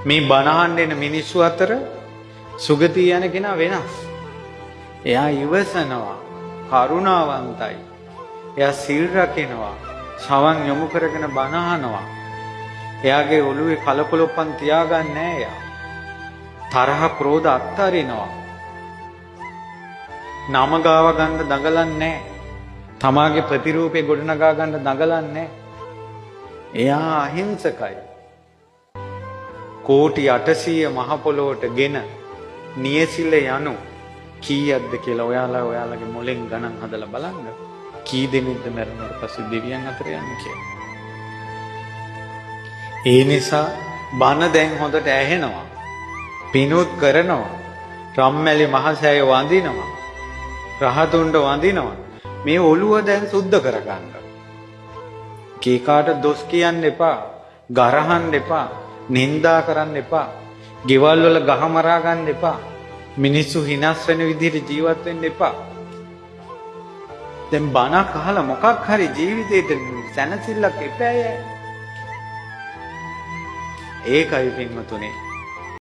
මේ බණහන් දෙන මිනිස්සු අතර සුගතිය යන කෙනා වෙනස්. එයා ඉවසනවා, කරුණාවන්තයි. එයා සිල් රකිනවා, සවන් යොමු කරගෙන බණහනවා. එයාගේ ඔළුවේ කලකොලොප්පන් තියාගන්නේ නැහැ එයා. තරහ ක්‍රෝධ අත්හරිනවා. නම ගාව ගන්න දඟලන්නේ නැහැ. තමාගේ ප්‍රතිරූපේ ගොඩනගා ගන්න දඟලන්නේ නැහැ. එයා අහිංසකයි. කෝටි 800 මහ පොළොවට ගෙන නියසිල යනු කීයක්ද කියලා ඔයාලගේ මොලෙන් ගණන් හදලා බලන්න. කී දෙනෙක්ද මරණයට පස්සේ දෙවියන් අතර යන්නේ කියලා. ඒ නිසා බණ දැන් හොඳට ඇහෙනවා. පිනුත් කරනවා. රම්මැලි මහසෑය වඳිනවා. රහතුන්ට වඳිනවා. මේ ඔළුව දැන් සුද්ධ කරගන්න. කීකාට දොස් කියන්න එපා. ගරහන්න එපා. නින්දා කරන්න එපා. ගෙවල් වල ගහ මරා ගන්න එපා. මිනිස්සු හිනස් වෙන විදිහට ජීවත් වෙන්න එපා. දැන් බණක් අහලා මොකක් හරි ජීවිතේට සැනසෙල්ලක් එපෑය. ඒකයි පින්වතුනි